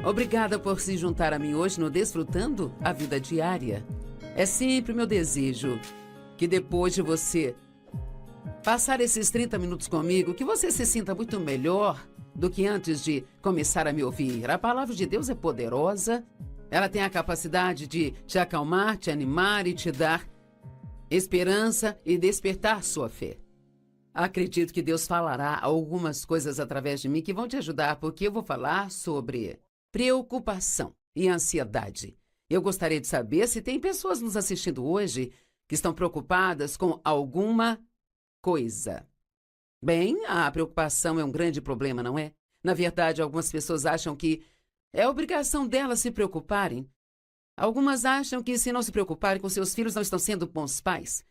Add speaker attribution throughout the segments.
Speaker 1: Obrigada por se juntar a mim hoje no Desfrutando a Vida Diária. É sempre meu desejo que depois de você passar esses 30 minutos comigo, que você se sinta muito melhor do que antes de começar a me ouvir. A palavra de Deus é poderosa, ela tem a capacidade de te acalmar, te animar e te dar esperança e despertar sua fé. Acredito que Deus falará algumas coisas através de mim que vão te ajudar, porque eu vou falar sobre preocupação e ansiedade. Eu gostaria de saber se tem pessoas nos assistindo hoje que estão preocupadas com alguma coisa. Bem, a preocupação é um grande problema, não é? Na verdade, algumas pessoas acham que é obrigação delas se preocuparem. Algumas acham que se não se preocuparem com seus filhos não estão sendo bons pais.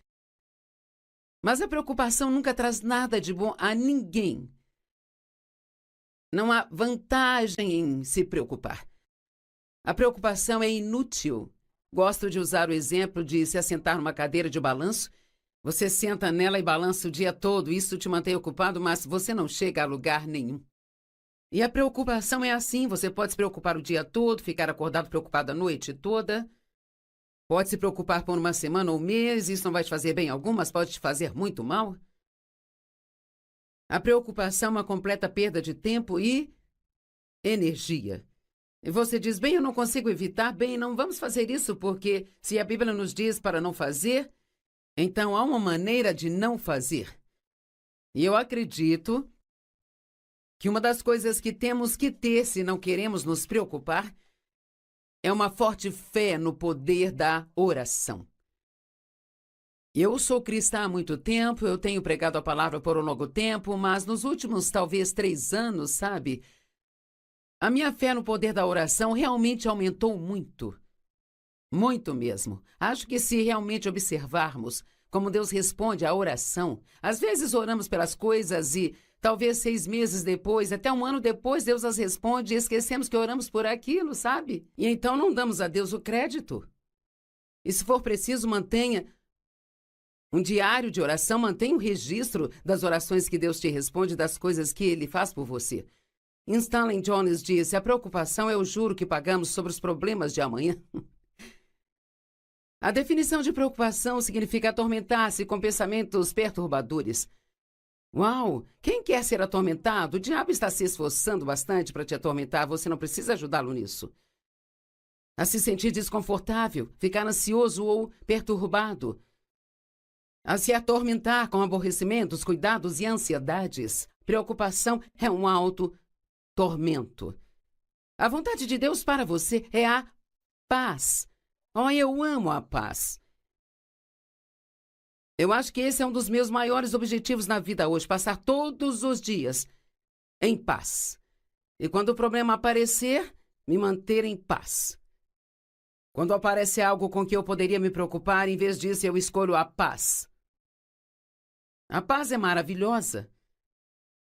Speaker 1: Mas a preocupação nunca traz nada de bom a ninguém. Não há vantagem em se preocupar. A preocupação é inútil. Gosto de usar o exemplo de se assentar numa cadeira de balanço. Você senta nela e balança o dia todo, isso te mantém ocupado, mas você não chega a lugar nenhum. E a preocupação é assim, você pode se preocupar o dia todo, ficar acordado preocupado a noite toda. Pode se preocupar por uma semana ou um mês, isso não vai te fazer bem algum, mas pode te fazer muito mal. A preocupação é uma completa perda de tempo e energia. E você diz, bem, eu não consigo evitar, bem, não vamos fazer isso, porque se a Bíblia nos diz para não fazer, então há uma maneira de não fazer. E eu acredito que uma das coisas que temos que ter, se não queremos nos preocupar, é uma forte fé no poder da oração. Eu sou cristã há muito tempo, eu tenho pregado a palavra por um longo tempo, mas nos últimos, talvez, 3 anos, sabe, a minha fé no poder da oração realmente aumentou muito. Muito mesmo. Acho que se realmente observarmos como Deus responde à oração, às vezes oramos pelas coisas e talvez 6 meses depois, até 1 ano depois, Deus as responde e esquecemos que oramos por aquilo, sabe? E então não damos a Deus o crédito. E se for preciso, mantenha um diário de oração, mantenha um registro das orações que Deus te responde, das coisas que Ele faz por você. Stanley Jones disse, a preocupação é o juro que pagamos sobre os problemas de amanhã. A definição de preocupação significa atormentar-se com pensamentos perturbadores. Uau! Quem quer ser atormentado? O diabo está se esforçando bastante para te atormentar. Você não precisa ajudá-lo nisso. A se sentir desconfortável, ficar ansioso ou perturbado. A se atormentar com aborrecimentos, cuidados e ansiedades. Preocupação é um auto-tormento. A vontade de Deus para você é a paz. Oh, eu amo a paz. Eu acho que esse é um dos meus maiores objetivos na vida hoje, passar todos os dias em paz. E quando o problema aparecer, me manter em paz. Quando aparece algo com que eu poderia me preocupar, em vez disso eu escolho a paz. A paz é maravilhosa.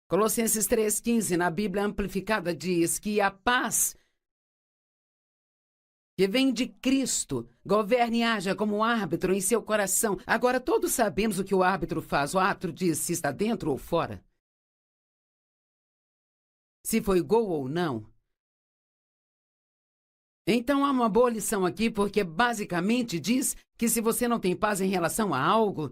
Speaker 1: Colossenses 3,15, na Bíblia Amplificada, diz que a paz que vem de Cristo, governe e haja como árbitro em seu coração. Agora todos sabemos o que o árbitro faz. O árbitro diz se está dentro ou fora. Se foi gol ou não. Então há uma boa lição aqui, porque basicamente diz que se você não tem paz em relação a algo,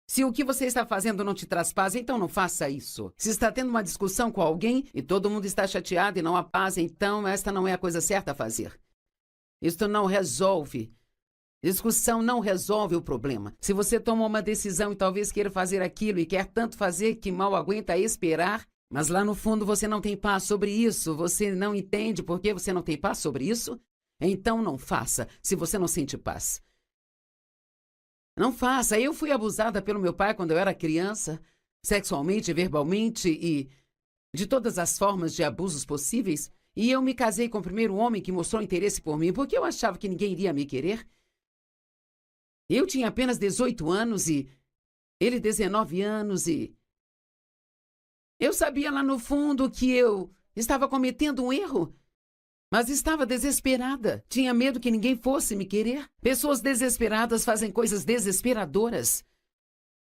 Speaker 1: se o que você está fazendo não te traz paz, então não faça isso. Se está tendo uma discussão com alguém e todo mundo está chateado e não há paz, então esta não é a coisa certa a fazer. Isto não resolve. Discussão não resolve o problema. Se você toma uma decisão e talvez queira fazer aquilo e quer tanto fazer que mal aguenta esperar, mas lá no fundo você não tem paz sobre isso, você não entende por que você não tem paz sobre isso, então não faça, se você não sente paz. Não faça. Eu fui abusada pelo meu pai quando eu era criança, sexualmente, verbalmente e de todas as formas de abusos possíveis. E eu me casei com o primeiro homem que mostrou interesse por mim, porque eu achava que ninguém iria me querer. Eu tinha apenas 18 anos e ele 19 anos e eu sabia lá no fundo que eu estava cometendo um erro, mas estava desesperada. Tinha medo que ninguém fosse me querer. Pessoas desesperadas fazem coisas desesperadoras.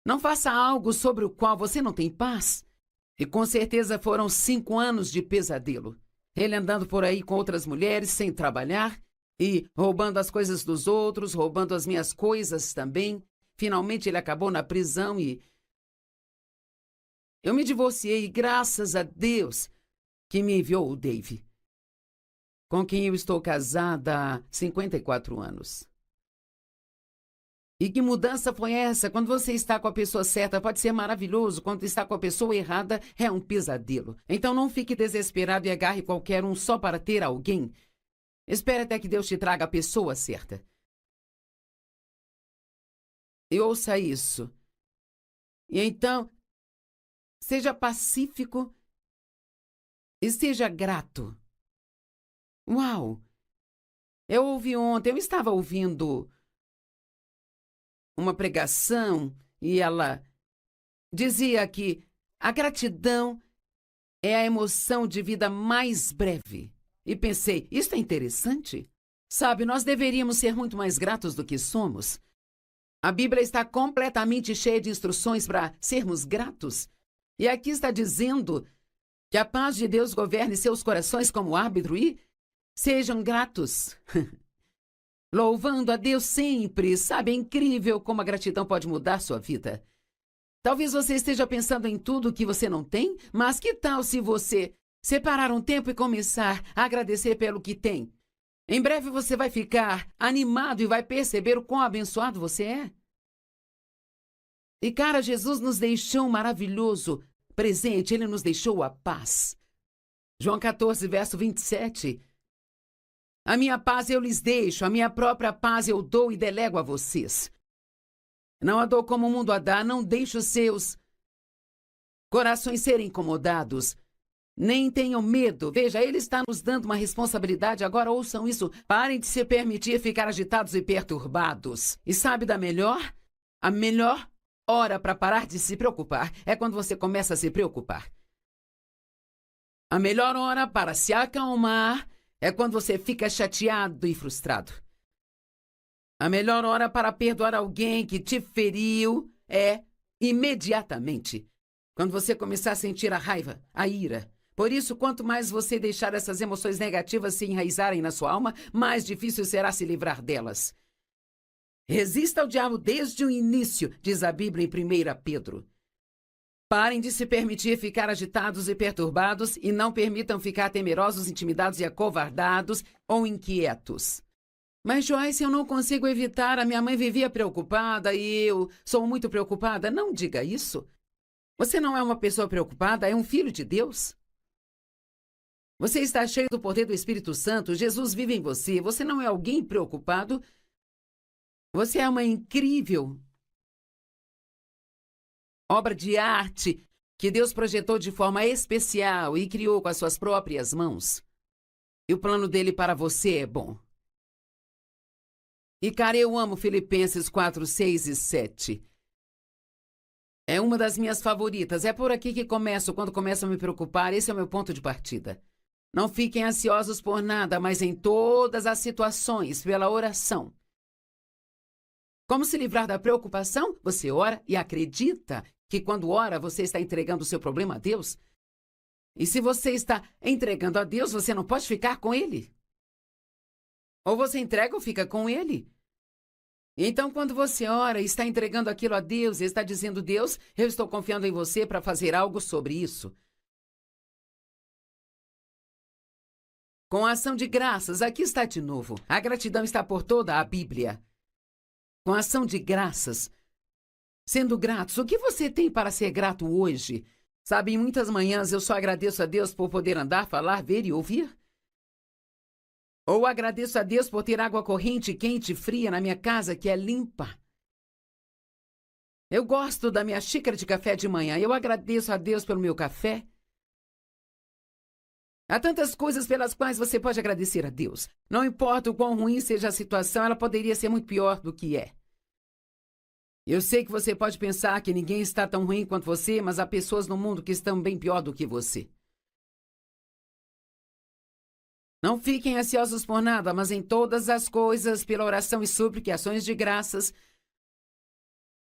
Speaker 1: Não faça algo sobre o qual você não tem paz. E com certeza foram 5 anos de pesadelo. Ele andando por aí com outras mulheres, sem trabalhar, e roubando as coisas dos outros, roubando as minhas coisas também. Finalmente ele acabou na prisão e eu me divorciei, graças a Deus que me enviou o Dave, com quem eu estou casada há 54 anos. E que mudança foi essa? Quando você está com a pessoa certa, pode ser maravilhoso. Quando está com a pessoa errada, é um pesadelo. Então não fique desesperado e agarre qualquer um só para ter alguém. Espere até que Deus te traga a pessoa certa. E ouça isso. E então, seja pacífico e seja grato. Uau! Eu estava ouvindo uma pregação e ela dizia que a gratidão é a emoção de vida mais breve. E pensei, isso é interessante. Sabe, nós deveríamos ser muito mais gratos do que somos. A Bíblia está completamente cheia de instruções para sermos gratos. E aqui está dizendo que a paz de Deus governe seus corações como árbitro e sejam gratos. Louvando a Deus sempre, sabe? É incrível como a gratidão pode mudar sua vida. Talvez você esteja pensando em tudo que você não tem, mas que tal se você separar um tempo e começar a agradecer pelo que tem? Em breve você vai ficar animado e vai perceber o quão abençoado você é. E cara, Jesus nos deixou um maravilhoso presente, Ele nos deixou a paz. João 14, verso 27. A minha paz eu lhes deixo, a minha própria paz eu dou e delego a vocês. Não a dou como o mundo a dá, não deixe os seus corações serem incomodados. Nem tenham medo. Veja, Ele está nos dando uma responsabilidade. Agora ouçam isso. Parem de se permitir ficar agitados e perturbados. E sabe da melhor? A melhor hora para parar de se preocupar é quando você começa a se preocupar. A melhor hora para se acalmar é quando você fica chateado e frustrado. A melhor hora para perdoar alguém que te feriu é imediatamente. Quando você começar a sentir a raiva, a ira. Por isso, quanto mais você deixar essas emoções negativas se enraizarem na sua alma, mais difícil será se livrar delas. Resista ao diabo desde o início, diz a Bíblia em 1 Pedro. Parem de se permitir ficar agitados e perturbados e não permitam ficar temerosos, intimidados e acovardados ou inquietos. Mas, Joyce, eu não consigo evitar. A minha mãe vivia preocupada e eu sou muito preocupada. Não diga isso. Você não é uma pessoa preocupada, é um filho de Deus. Você está cheio do poder do Espírito Santo, Jesus vive em você. Você não é alguém preocupado. Você é uma incrível obra de arte que Deus projetou de forma especial e criou com as suas próprias mãos. E o plano dele para você é bom. E, cara, eu amo Filipenses 4, 6 e 7. É uma das minhas favoritas. É por aqui que começo, quando começo a me preocupar. Esse é o meu ponto de partida. Não fiquem ansiosos por nada, mas em todas as situações, pela oração. Como se livrar da preocupação? Você ora e acredita que quando ora, você está entregando o seu problema a Deus. E se você está entregando a Deus, você não pode ficar com Ele. Ou você entrega ou fica com Ele. Então, quando você ora e está entregando aquilo a Deus, e está dizendo, Deus, eu estou confiando em você para fazer algo sobre isso. Com a ação de graças, aqui está de novo. A gratidão está por toda a Bíblia. Com a ação de graças, sendo gratos, o que você tem para ser grato hoje? Sabe, em muitas manhãs eu só agradeço a Deus por poder andar, falar, ver e ouvir. Ou agradeço a Deus por ter água corrente, quente e fria na minha casa, que é limpa. Eu gosto da minha xícara de café de manhã. Eu agradeço a Deus pelo meu café. Há tantas coisas pelas quais você pode agradecer a Deus. Não importa o quão ruim seja a situação, ela poderia ser muito pior do que é. Eu sei que você pode pensar que ninguém está tão ruim quanto você, mas há pessoas no mundo que estão bem pior do que você. Não fiquem ansiosos por nada, mas em todas as coisas, pela oração e súplica e ações de graças,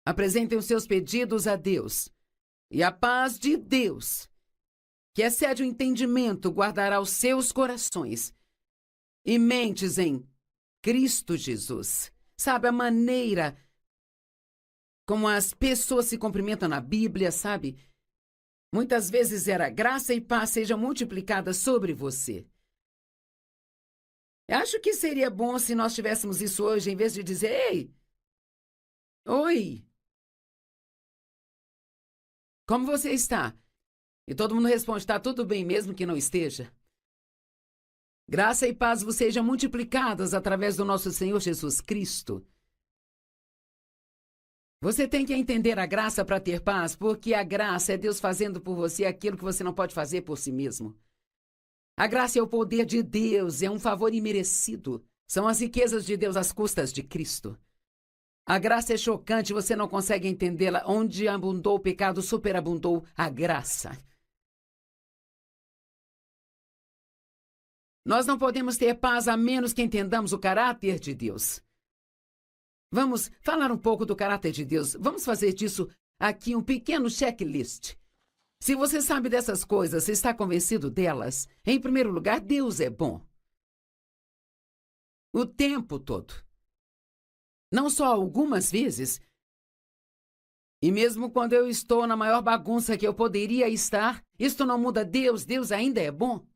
Speaker 1: apresentem os seus pedidos a Deus. E a paz de Deus, que excede o entendimento, guardará os seus corações e mentes em Cristo Jesus. Sabe, a maneira como as pessoas se cumprimentam na Bíblia, sabe? Muitas vezes era graça e paz sejam multiplicadas sobre você. Acho que seria bom se nós tivéssemos isso hoje, em vez de dizer, ei, oi, como você está? E todo mundo responde, está tudo bem, mesmo que não esteja. Graça e paz vos sejam multiplicadas através do nosso Senhor Jesus Cristo. Você tem que entender a graça para ter paz, porque a graça é Deus fazendo por você aquilo que você não pode fazer por si mesmo. A graça é o poder de Deus, é um favor imerecido. São as riquezas de Deus às custas de Cristo. A graça é chocante, você não consegue entendê-la. Onde abundou o pecado, superabundou a graça. Nós não podemos ter paz a menos que entendamos o caráter de Deus. Vamos falar um pouco do caráter de Deus. Vamos fazer disso aqui um pequeno checklist. Se você sabe dessas coisas, se está convencido delas, em primeiro lugar, Deus é bom. O tempo todo. Não só algumas vezes. E mesmo quando eu estou na maior bagunça que eu poderia estar, isto não muda Deus, Deus ainda é bom.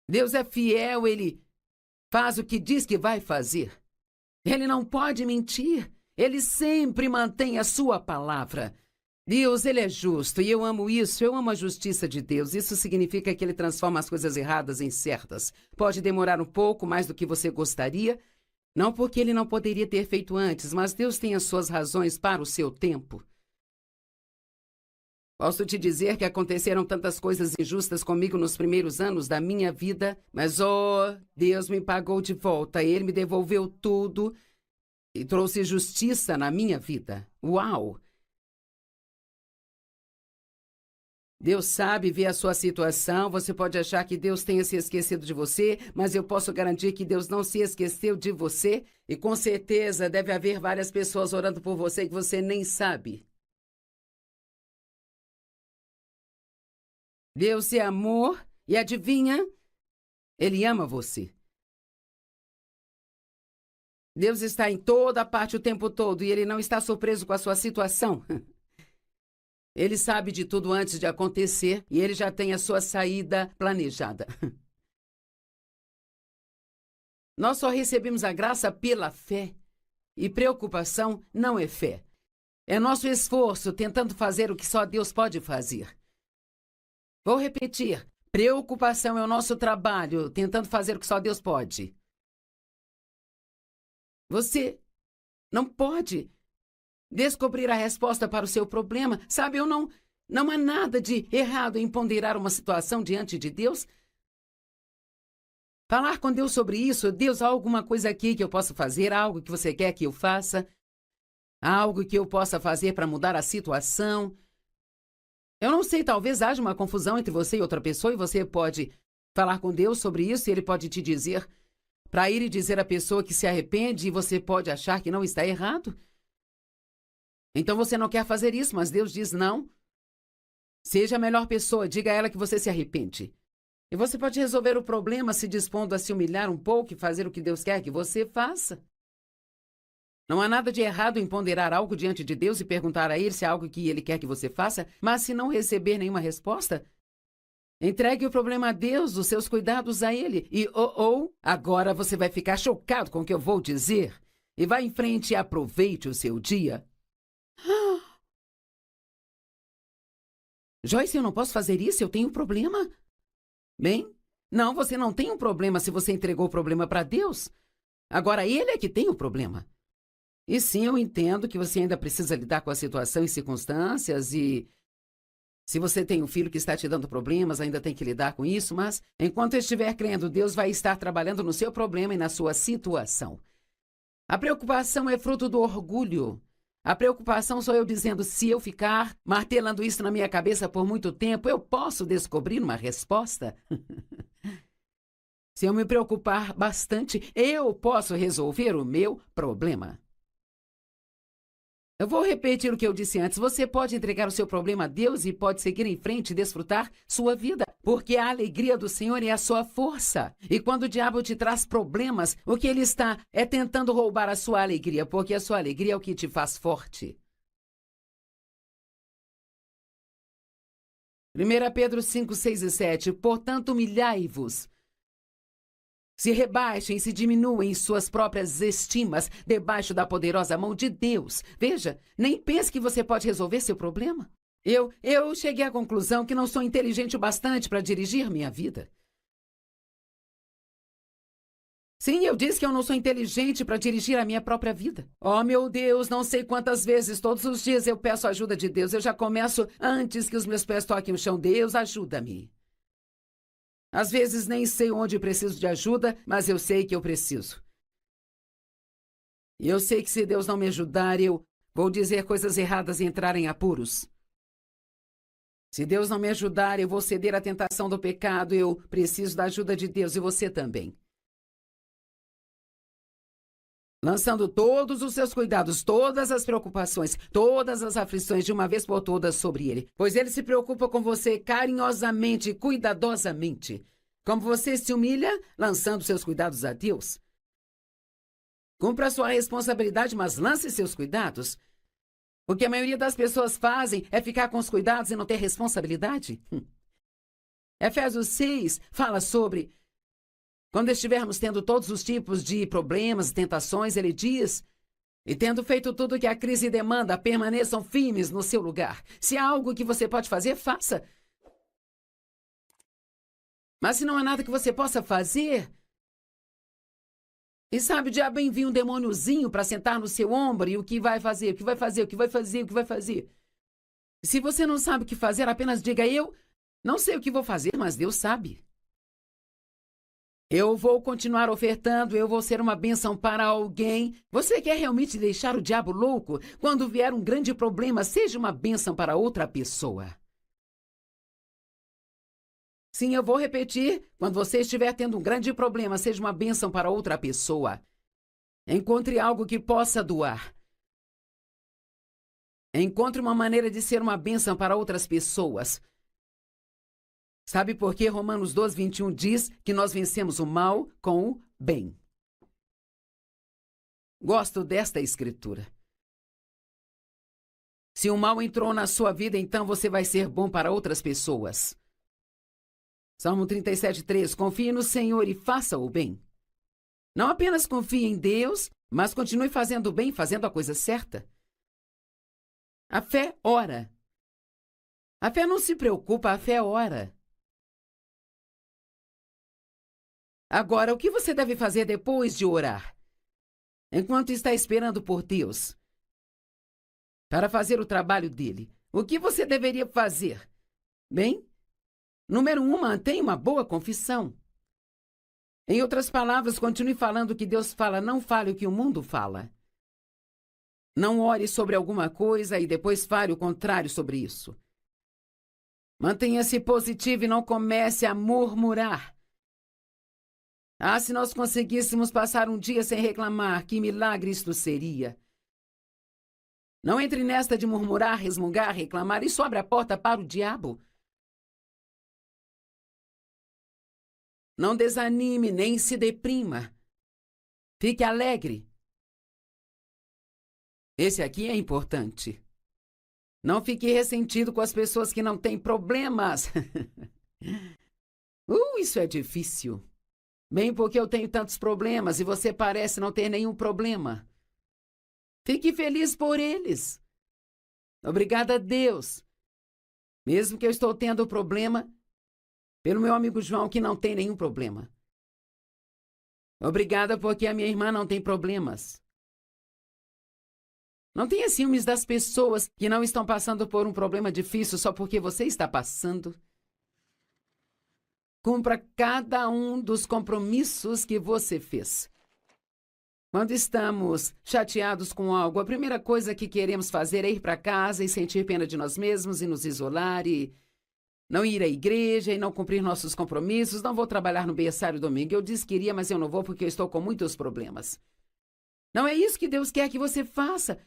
Speaker 1: Deus é fiel, Ele faz o que diz que vai fazer. Ele não pode mentir. Ele sempre mantém a sua palavra. Deus, Ele é justo e eu amo isso. Eu amo a justiça de Deus. Isso significa que Ele transforma as coisas erradas em certas. Pode demorar um pouco mais do que você gostaria. Não porque Ele não poderia ter feito antes, mas Deus tem as suas razões para o seu tempo. Posso te dizer que aconteceram tantas coisas injustas comigo nos primeiros anos da minha vida, mas, Deus me pagou de volta. Ele me devolveu tudo e trouxe justiça na minha vida. Uau! Deus sabe ver a sua situação. Você pode achar que Deus tenha se esquecido de você, mas eu posso garantir que Deus não se esqueceu de você. E com certeza deve haver várias pessoas orando por você que você nem sabe. Deus é amor e adivinha? Ele ama você. Deus está em toda parte o tempo todo e Ele não está surpreso com a sua situação. Ele sabe de tudo antes de acontecer e Ele já tem a sua saída planejada. Nós só recebemos a graça pela fé. E preocupação não é fé. É nosso esforço tentando fazer o que só Deus pode fazer. Vou repetir. Preocupação é o nosso trabalho tentando fazer o que só Deus pode. Você não pode descobrir a resposta para o seu problema. Sabe, não há nada de errado em ponderar uma situação diante de Deus. Falar com Deus sobre isso. Deus, há alguma coisa aqui que eu possa fazer? Há algo que você quer que eu faça? Há algo que eu possa fazer para mudar a situação? Eu não sei, talvez haja uma confusão entre você e outra pessoa e você pode falar com Deus sobre isso e Ele pode te dizer para ir e dizer à pessoa que se arrepende e você pode achar que não está errado. Então você não quer fazer isso, mas Deus diz não. Seja a melhor pessoa, diga a ela que você se arrepende. E você pode resolver o problema se dispondo a se humilhar um pouco e fazer o que Deus quer que você faça. Não há nada de errado em ponderar algo diante de Deus e perguntar a Ele se é algo que Ele quer que você faça, mas se não receber nenhuma resposta, entregue o problema a Deus, os seus cuidados a Ele. E, agora você vai ficar chocado com o que eu vou dizer. E vá em frente e aproveite o seu dia. Joyce, eu não posso fazer isso, eu tenho um problema. Bem, não, você não tem um problema se você entregou o problema para Deus. Agora Ele é que tem o problema. E sim, eu entendo que você ainda precisa lidar com a situação e circunstâncias e se você tem um filho que está te dando problemas, ainda tem que lidar com isso, mas enquanto estiver crendo, Deus vai estar trabalhando no seu problema e na sua situação. A preocupação é fruto do orgulho. A preocupação sou eu dizendo, se eu ficar martelando isso na minha cabeça por muito tempo, eu posso descobrir uma resposta? Se eu me preocupar bastante, eu posso resolver o meu problema. Eu vou repetir o que eu disse antes. Você pode entregar o seu problema a Deus e pode seguir em frente e desfrutar sua vida, porque a alegria do Senhor é a sua força. E quando o diabo te traz problemas, o que ele está é tentando roubar a sua alegria, porque a sua alegria é o que te faz forte. 1 Pedro 5, 6 e 7. Portanto, humilhai-vos. Se rebaixem, se diminuem em suas próprias estimas, debaixo da poderosa mão de Deus. Veja, nem pense que você pode resolver seu problema. Eu cheguei à conclusão que não sou inteligente o bastante para dirigir minha vida. Sim, eu disse que eu não sou inteligente para dirigir a minha própria vida. Oh, meu Deus, não sei quantas vezes, todos os dias eu peço a ajuda de Deus. Eu já começo antes que os meus pés toquem o chão. Deus, ajuda-me. Às vezes nem sei onde preciso de ajuda, mas eu sei que eu preciso. E eu sei que se Deus não me ajudar, eu vou dizer coisas erradas e entrar em apuros. Se Deus não me ajudar, eu vou ceder à tentação do pecado. Eu preciso da ajuda de Deus e você também. Lançando todos os seus cuidados, todas as preocupações, todas as aflições de uma vez por todas sobre ele. Pois ele se preocupa com você carinhosamente e cuidadosamente. Como você se humilha, lançando seus cuidados a Deus. Cumpra a sua responsabilidade, mas lance seus cuidados. O que a maioria das pessoas fazem é ficar com os cuidados e não ter responsabilidade. Efésios 6 fala sobre... Quando estivermos tendo todos os tipos de problemas e tentações, ele diz, e tendo feito tudo o que a crise demanda, permaneçam firmes no seu lugar. Se há algo que você pode fazer, faça. Mas se não há nada que você possa fazer... E sabe, o diabo envia um demôniozinho para sentar no seu ombro e o que vai fazer, o que vai fazer, o que vai fazer, o que vai fazer. Se você não sabe o que fazer, apenas diga, eu não sei o que vou fazer, mas Deus sabe. Eu vou continuar ofertando, eu vou ser uma bênção para alguém. Você quer realmente deixar o diabo louco? Quando vier um grande problema, seja uma bênção para outra pessoa. Sim, eu vou repetir. Quando você estiver tendo um grande problema, seja uma bênção para outra pessoa. Encontre algo que possa doar. Encontre uma maneira de ser uma bênção para outras pessoas. Sabe por que Romanos 12, 21 diz que nós vencemos o mal com o bem? Gosto desta escritura. Se o mal entrou na sua vida, então você vai ser bom para outras pessoas. Salmo 37, 3. Confie no Senhor e faça o bem. Não apenas confie em Deus, mas continue fazendo o bem, fazendo a coisa certa. A fé ora. A fé não se preocupa, a fé ora. Agora, o que você deve fazer depois de orar? Enquanto está esperando por Deus para fazer o trabalho dele, o que você deveria fazer? Bem, número 1, mantenha uma boa confissão. Em outras palavras, continue falando o que Deus fala, não fale o que o mundo fala. Não ore sobre alguma coisa e depois fale o contrário sobre isso. Mantenha-se positivo e não comece a murmurar. Ah, se nós conseguíssemos passar um dia sem reclamar, que milagre isto seria. Não entre nesta de murmurar, resmungar, reclamar. Isso abre a porta para o diabo. Não desanime, nem se deprima. Fique alegre. Esse aqui é importante. Não fique ressentido com as pessoas que não têm problemas. Isso é difícil. Bem, porque eu tenho tantos problemas e você parece não ter nenhum problema. Fique feliz por eles. Obrigada a Deus. Mesmo que eu estou tendo problema, pelo meu amigo João, que não tem nenhum problema. Obrigada porque a minha irmã não tem problemas. Não tenha ciúmes das pessoas que não estão passando por um problema difícil só porque você está passando. Cumpra cada um dos compromissos que você fez. Quando estamos chateados com algo, a primeira coisa que queremos fazer é ir para casa e sentir pena de nós mesmos e nos isolar e não ir à igreja e não cumprir nossos compromissos. Não vou trabalhar no berçário domingo. Eu disse que iria, mas eu não vou porque eu estou com muitos problemas. Não é isso que Deus quer que você faça.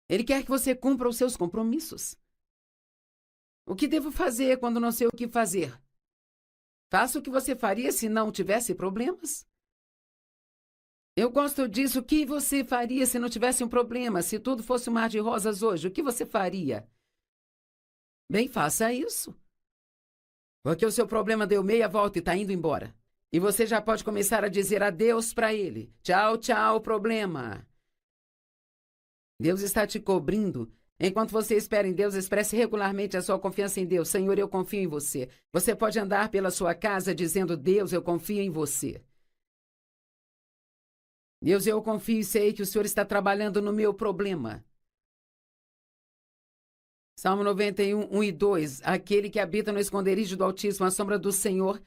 Speaker 1: Ele quer que você cumpra os seus compromissos. O que devo fazer quando não sei o que fazer? Faça o que você faria se não tivesse problemas. Eu gosto disso. O que você faria se não tivesse um problema? Se tudo fosse um mar de rosas hoje, o que você faria? Bem, faça isso. Porque o seu problema deu meia volta e está indo embora. E você já pode começar a dizer adeus para ele. Tchau, tchau, problema. Deus está te cobrindo. Enquanto você espera em Deus, expresse regularmente a sua confiança em Deus. Senhor, eu confio em você. Você pode andar pela sua casa dizendo, Deus, eu confio em você. Deus, eu confio e sei que o Senhor está trabalhando no meu problema. Salmo 91, 1 e 2. Aquele que habita no esconderijo do Altíssimo, à sombra do Senhor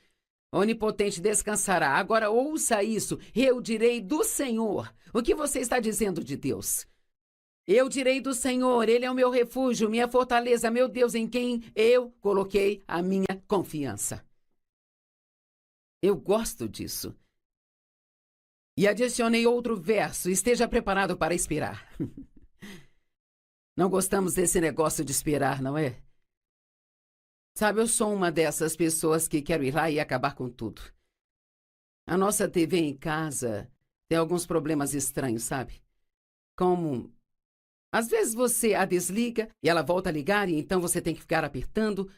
Speaker 1: Onipotente descansará. Agora ouça isso. Eu direi do Senhor. O que você está dizendo de Deus? Eu direi do Senhor, Ele é o meu refúgio, minha fortaleza, meu Deus, em quem eu coloquei a minha confiança. Eu gosto disso. E adicionei outro verso, esteja preparado para esperar. Não gostamos desse negócio de esperar, não é? Sabe, eu sou uma dessas pessoas que quero ir lá e acabar com tudo. A nossa TV em casa tem alguns problemas estranhos, sabe? Como... Às vezes você a desliga e ela volta a ligar e então você tem que ficar apertando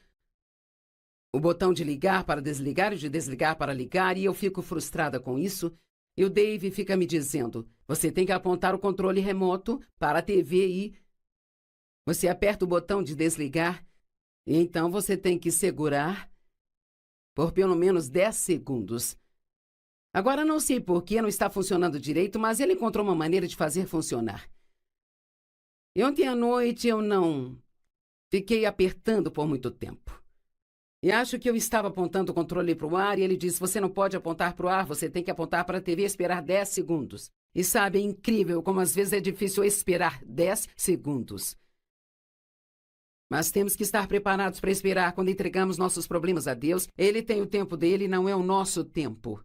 Speaker 1: o botão de ligar para desligar e de desligar para ligar e eu fico frustrada com isso. E o Dave fica me dizendo, você tem que apontar o controle remoto para a TV e você aperta o botão de desligar e então você tem que segurar por pelo menos 10 segundos. Agora não sei por que não está funcionando direito, mas ele encontrou uma maneira de fazer funcionar. E ontem à noite eu não fiquei apertando por muito tempo. E acho que eu estava apontando o controle para o ar e ele disse, você não pode apontar para o ar, você tem que apontar para a TV e esperar 10 segundos. E sabe, é incrível como às vezes é difícil esperar 10 segundos. Mas temos que estar preparados para esperar quando entregamos nossos problemas a Deus. Ele tem o tempo dele, não é o nosso tempo.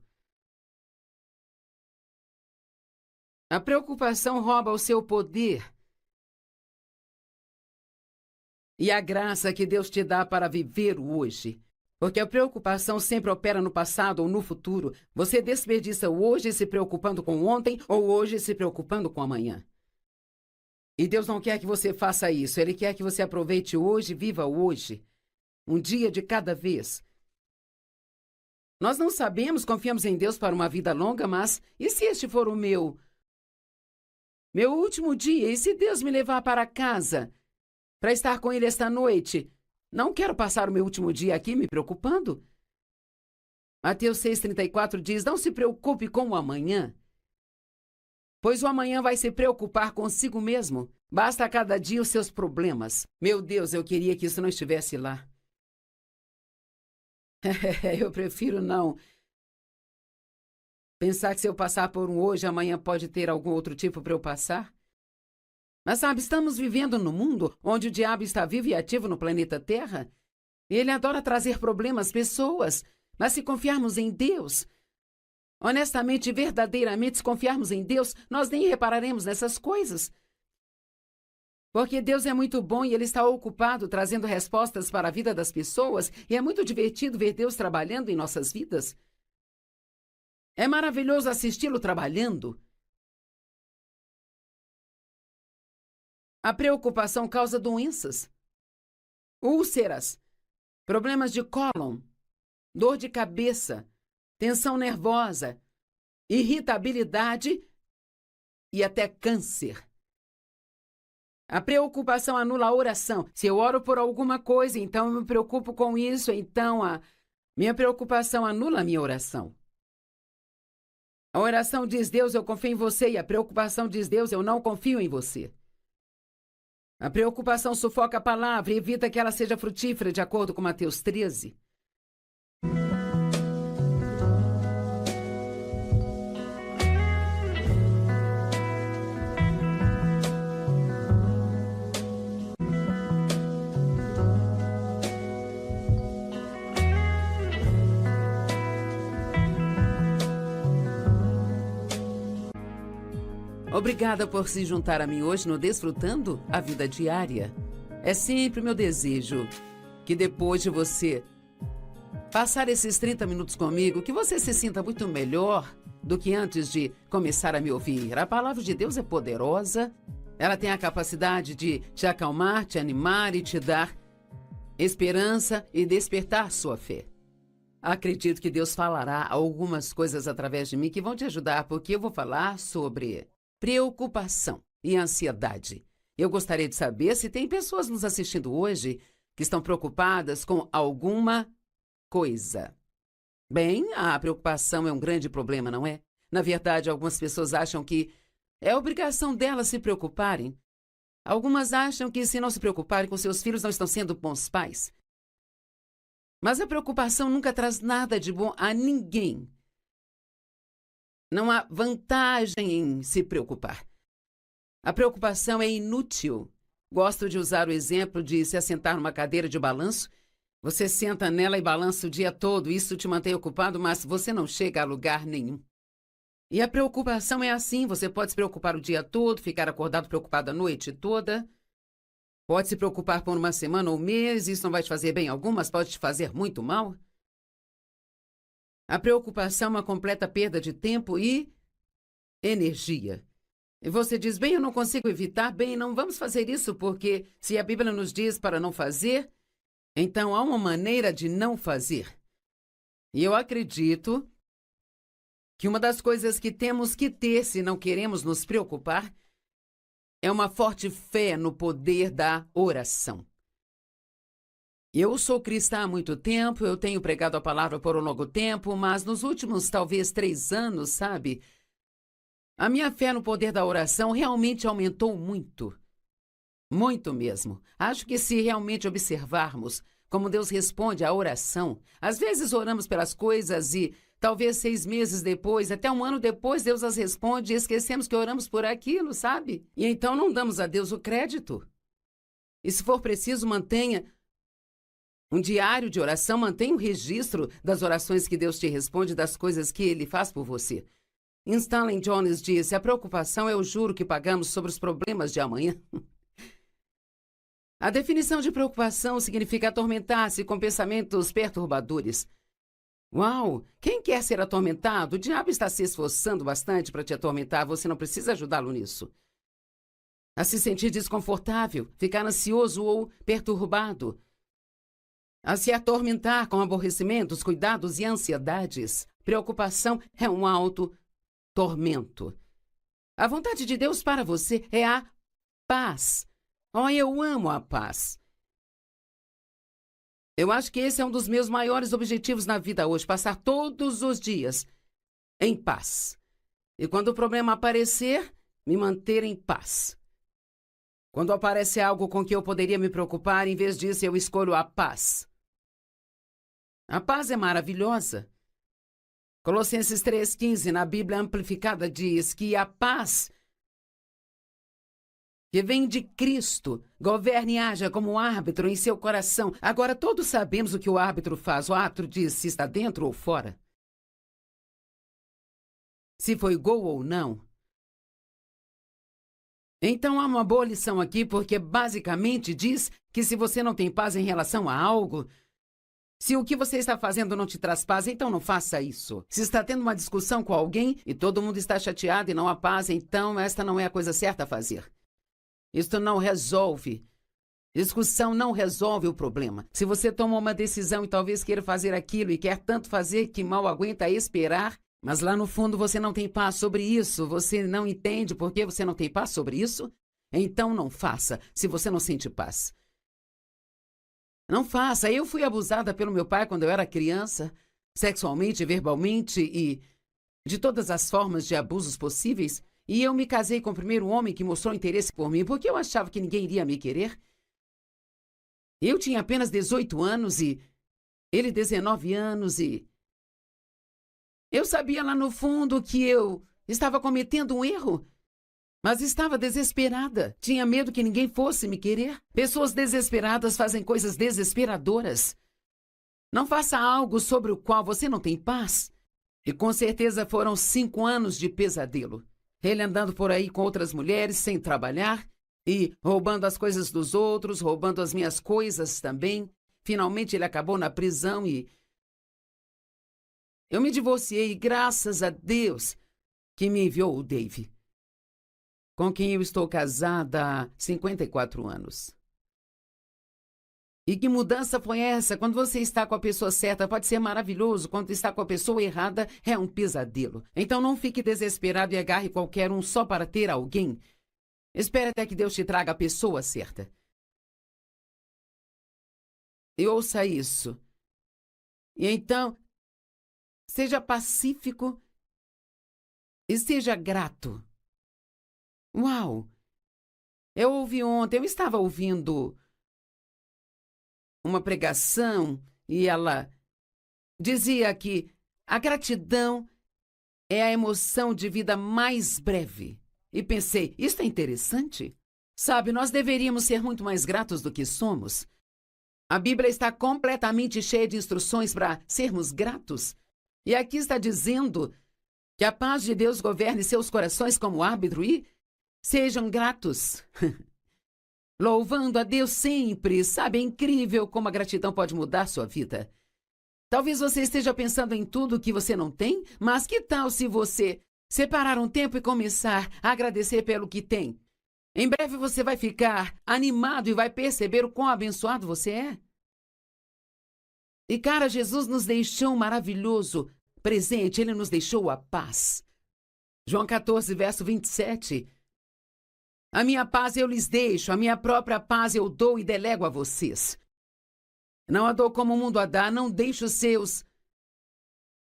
Speaker 1: A preocupação rouba o seu poder. E a graça que Deus te dá para viver o hoje. Porque a preocupação sempre opera no passado ou no futuro. Você desperdiça o hoje se preocupando com ontem ou hoje se preocupando com amanhã. E Deus não quer que você faça isso. Ele quer que você aproveite hoje, viva hoje. Um dia de cada vez. Nós não sabemos, confiamos em Deus para uma vida longa, mas e se este for o meu último dia? E se Deus me levar para casa para estar com ele esta noite? Não quero passar o meu último dia aqui me preocupando. Mateus 6,34 diz, não se preocupe com o amanhã, pois o amanhã vai se preocupar consigo mesmo. Basta a cada dia os seus problemas. Meu Deus, eu queria que isso não estivesse lá. Eu prefiro não pensar que se eu passar por um hoje, amanhã pode ter algum outro tipo para eu passar. Mas sabe, estamos vivendo num mundo onde o diabo está vivo e ativo no planeta Terra. E ele adora trazer problemas às pessoas. Mas se confiarmos em Deus, honestamente e verdadeiramente, se confiarmos em Deus, nós nem repararemos nessas coisas. Porque Deus é muito bom e Ele está ocupado trazendo respostas para a vida das pessoas e é muito divertido ver Deus trabalhando em nossas vidas. É maravilhoso assisti-lo trabalhando. A preocupação causa doenças, úlceras, problemas de cólon, dor de cabeça, tensão nervosa, irritabilidade e até câncer. A preocupação anula a oração. Se eu oro por alguma coisa, então eu me preocupo com isso, então a minha preocupação anula a minha oração. A oração diz, Deus, eu confio em você, e a preocupação diz, Deus, eu não confio em você. A preocupação sufoca a palavra e evita que ela seja frutífera, de acordo com Mateus 13. Obrigada por se juntar a mim hoje no Desfrutando a Vida Diária. É sempre meu desejo que depois de você passar esses 30 minutos comigo, que você se sinta muito melhor do que antes de começar a me ouvir. A palavra de Deus é poderosa, ela tem a capacidade de te acalmar, te animar e te dar esperança e despertar sua fé. Acredito que Deus falará algumas coisas através de mim que vão te ajudar, porque eu vou falar sobre preocupação e ansiedade. Eu gostaria de saber se tem pessoas nos assistindo hoje que estão preocupadas com alguma coisa. Bem, a preocupação é um grande problema, não é? Na verdade, algumas pessoas acham que é obrigação delas se preocuparem. Algumas acham que se não se preocuparem com seus filhos não estão sendo bons pais. Mas a preocupação nunca traz nada de bom a ninguém. Não há vantagem em se preocupar. A preocupação é inútil. Gosto de usar o exemplo de se assentar numa cadeira de balanço. Você senta nela e balança o dia todo, isso te mantém ocupado, mas você não chega a lugar nenhum. E a preocupação é assim, você pode se preocupar o dia todo, ficar acordado preocupado a noite toda. Pode se preocupar por uma semana ou um mês, isso não vai te fazer bem algum, mas pode te fazer muito mal. A preocupação é uma completa perda de tempo e energia. E você diz, bem, eu não consigo evitar, bem, não vamos fazer isso, porque se a Bíblia nos diz para não fazer, então há uma maneira de não fazer. E eu acredito que uma das coisas que temos que ter se não queremos nos preocupar é uma forte fé no poder da oração. Eu sou cristã há muito tempo, eu tenho pregado a palavra por um longo tempo, mas nos últimos, talvez, 3 anos, sabe, a minha fé no poder da oração realmente aumentou muito. Muito mesmo. Acho que se realmente observarmos como Deus responde à oração, às vezes oramos pelas coisas e talvez 6 meses depois, até 1 ano depois, Deus as responde e esquecemos que oramos por aquilo, sabe? E então não damos a Deus o crédito. E se for preciso, mantenha um diário de oração, mantenha um registro das orações que Deus te responde, das coisas que Ele faz por você. Stanley Jones disse, a preocupação é o juro que pagamos sobre os problemas de amanhã. A definição de preocupação significa atormentar-se com pensamentos perturbadores. Uau! Quem quer ser atormentado? O diabo está se esforçando bastante para te atormentar, você não precisa ajudá-lo nisso. A se sentir desconfortável, ficar ansioso ou perturbado. A se atormentar com aborrecimentos, cuidados e ansiedades. Preocupação é um auto-tormento. A vontade de Deus para você é a paz. Oh, eu amo a paz. Eu acho que esse é um dos meus maiores objetivos na vida hoje, passar todos os dias em paz. E quando o problema aparecer, me manter em paz. Quando aparece algo com que eu poderia me preocupar, em vez disso eu escolho a paz. A paz é maravilhosa. Colossenses 3,15, na Bíblia Amplificada, diz que a paz que vem de Cristo governe e haja como árbitro em seu coração. Agora, todos sabemos o que o árbitro faz. O árbitro diz se está dentro ou fora. Se foi gol ou não. Então, há uma boa lição aqui, porque basicamente diz que se você não tem paz em relação a algo, se o que você está fazendo não te traz paz, então não faça isso. Se está tendo uma discussão com alguém e todo mundo está chateado e não há paz, então esta não é a coisa certa a fazer. Isto não resolve. Discussão não resolve o problema. Se você toma uma decisão e talvez queira fazer aquilo e quer tanto fazer que mal aguenta esperar, mas lá no fundo você não tem paz sobre isso, você não entende por que você não tem paz sobre isso, então não faça, se você não sente paz. Não faça. Eu fui abusada pelo meu pai quando eu era criança, sexualmente, verbalmente e de todas as formas de abusos possíveis. E eu me casei com o primeiro homem que mostrou interesse por mim, porque eu achava que ninguém iria me querer. Eu tinha apenas 18 anos e ele 19 anos e eu sabia lá no fundo que eu estava cometendo um erro, mas estava desesperada. Tinha medo que ninguém fosse me querer. Pessoas desesperadas fazem coisas desesperadoras. Não faça algo sobre o qual você não tem paz. E com certeza foram 5 anos de pesadelo. Ele andando por aí com outras mulheres, sem trabalhar, e roubando as coisas dos outros, roubando as minhas coisas também. Finalmente ele acabou na prisão e eu me divorciei, graças a Deus que me enviou o Dave, com quem eu estou casada há 54 anos. E que mudança foi essa? Quando você está com a pessoa certa, pode ser maravilhoso. Quando está com a pessoa errada, é um pesadelo. Então não fique desesperado e agarre qualquer um só para ter alguém. Espere até que Deus te traga a pessoa certa. E ouça isso. E então, seja pacífico e seja grato. Uau! Eu estava ouvindo uma pregação e ela dizia que a gratidão é a emoção de vida mais breve. E pensei, isso é interessante. Sabe, nós deveríamos ser muito mais gratos do que somos. A Bíblia está completamente cheia de instruções para sermos gratos. E aqui está dizendo que a paz de Deus governe seus corações como árbitro e sejam gratos. Louvando a Deus sempre, sabe? É incrível como a gratidão pode mudar sua vida. Talvez você esteja pensando em tudo que você não tem, mas que tal se você separar um tempo e começar a agradecer pelo que tem? Em breve você vai ficar animado e vai perceber o quão abençoado você é. E cara, Jesus nos deixou um maravilhoso presente, Ele nos deixou a paz. João 14, verso 27. A minha paz eu lhes deixo, a minha própria paz eu dou e delego a vocês. Não a dou como o mundo a dá, não deixe os seus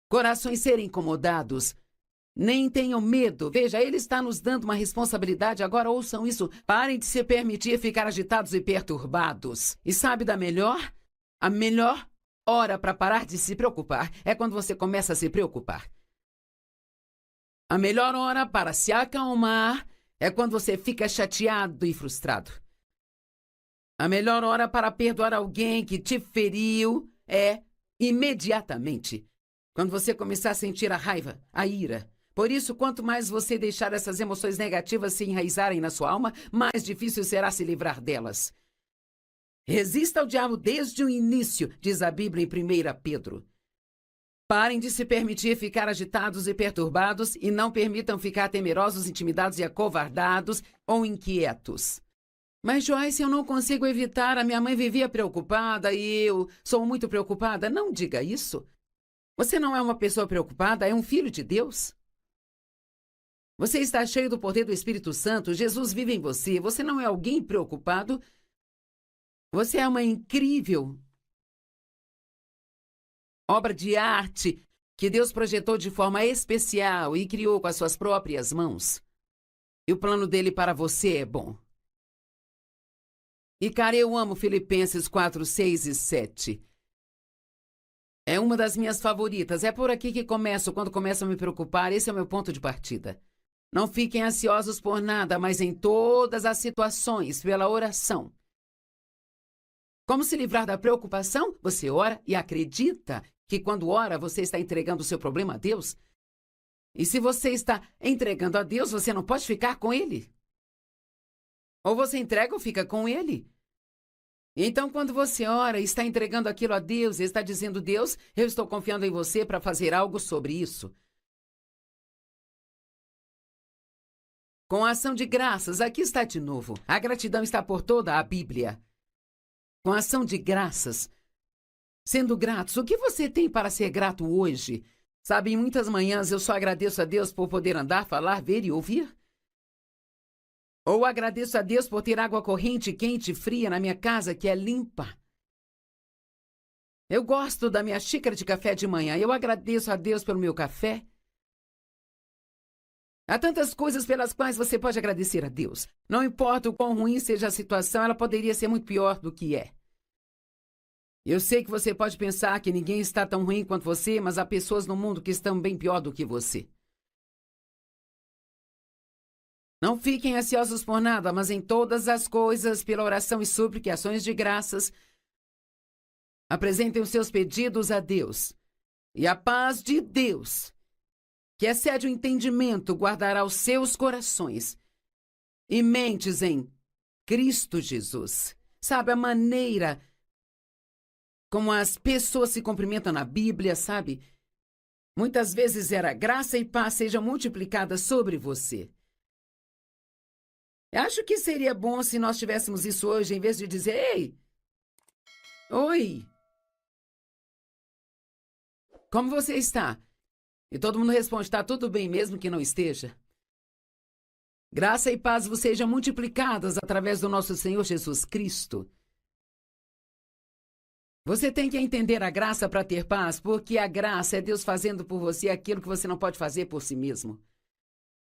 Speaker 1: corações serem incomodados. Nem tenham medo. Veja, Ele está nos dando uma responsabilidade. Agora ouçam isso. Parem de se permitir ficar agitados e perturbados. E sabe da melhor? A melhor hora para parar de se preocupar é quando você começa a se preocupar. A melhor hora para se acalmar é quando você fica chateado e frustrado. A melhor hora para perdoar alguém que te feriu é imediatamente. Quando você começar a sentir a raiva, a ira. Por isso, quanto mais você deixar essas emoções negativas se enraizarem na sua alma, mais difícil será se livrar delas. Resista ao diabo desde o início, diz a Bíblia em 1 Pedro. Parem de se permitir ficar agitados e perturbados e não permitam ficar temerosos, intimidados e acovardados ou inquietos. Mas, Joyce, eu não consigo evitar. A minha mãe vivia preocupada e eu sou muito preocupada. Não diga isso. Você não é uma pessoa preocupada, é um filho de Deus. Você está cheio do poder do Espírito Santo. Jesus vive em você. Você não é alguém preocupado. Você é uma incrível obra de arte que Deus projetou de forma especial e criou com as suas próprias mãos. E o plano dele para você é bom. E, cara, eu amo Filipenses 4, 6 e 7. É uma das minhas favoritas. É por aqui que começo, quando começo a me preocupar. Esse é o meu ponto de partida. Não fiquem ansiosos por nada, mas em todas as situações, pela oração. Como se livrar da preocupação? Você ora e acredita que quando ora, você está entregando o seu problema a Deus. E se você está entregando a Deus, você não pode ficar com Ele. Ou você entrega ou fica com Ele. Então, quando você ora e está entregando aquilo a Deus, e está dizendo, Deus, eu estou confiando em você para fazer algo sobre isso. Com a ação de graças, aqui está de novo. A gratidão está por toda a Bíblia. Com a ação de graças, sendo gratos, o que você tem para ser grato hoje? Sabe, em muitas manhãs eu só agradeço a Deus por poder andar, falar, ver e ouvir. Ou agradeço a Deus por ter água corrente, quente e fria na minha casa, que é limpa. Eu gosto da minha xícara de café de manhã. Eu agradeço a Deus pelo meu café. Há tantas coisas pelas quais você pode agradecer a Deus. Não importa o quão ruim seja a situação, ela poderia ser muito pior do que é. Eu sei que você pode pensar que ninguém está tão ruim quanto você, mas há pessoas no mundo que estão bem pior do que você. Não fiquem ansiosos por nada, mas em todas as coisas, pela oração e súplica e ações de graças, apresentem os seus pedidos a Deus. E a paz de Deus, que excede o entendimento, guardará os seus corações e mentes em Cristo Jesus. Sabe, a maneira como as pessoas se cumprimentam na Bíblia, sabe? Muitas vezes era graça e paz sejam multiplicadas sobre você. Acho que seria bom se nós tivéssemos isso hoje, em vez de dizer, ei, oi, como você está? E todo mundo responde, está tudo bem, mesmo que não esteja. Graça e paz vos sejam multiplicadas através do nosso Senhor Jesus Cristo. Você tem que entender a graça para ter paz, porque a graça é Deus fazendo por você aquilo que você não pode fazer por si mesmo.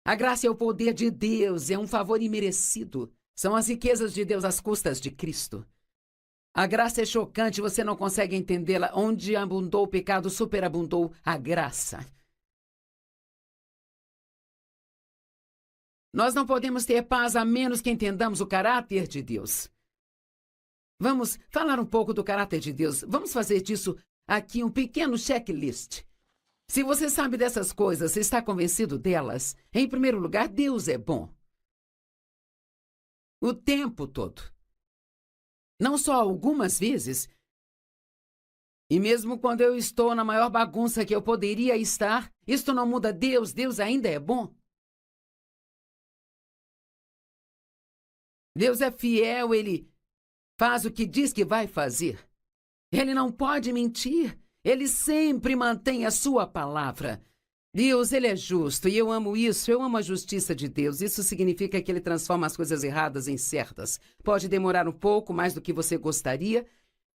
Speaker 1: A graça é o poder de Deus, é um favor imerecido. São as riquezas de Deus às custas de Cristo. A graça é chocante, você não consegue entendê-la. Onde abundou o pecado, superabundou a graça. Nós não podemos ter paz a menos que entendamos o caráter de Deus. Vamos falar um pouco do caráter de Deus. Vamos fazer disso aqui um pequeno checklist. Se você sabe dessas coisas, se está convencido delas, em primeiro lugar, Deus é bom. O tempo todo. Não só algumas vezes. E mesmo quando eu estou na maior bagunça que eu poderia estar, isto não muda Deus, Deus ainda é bom. Deus é fiel, Ele faz o que diz que vai fazer. Ele não pode mentir. Ele sempre mantém a sua palavra. Deus, Ele é justo e eu amo isso. Eu amo a justiça de Deus. Isso significa que Ele transforma as coisas erradas em certas. Pode demorar um pouco mais do que você gostaria.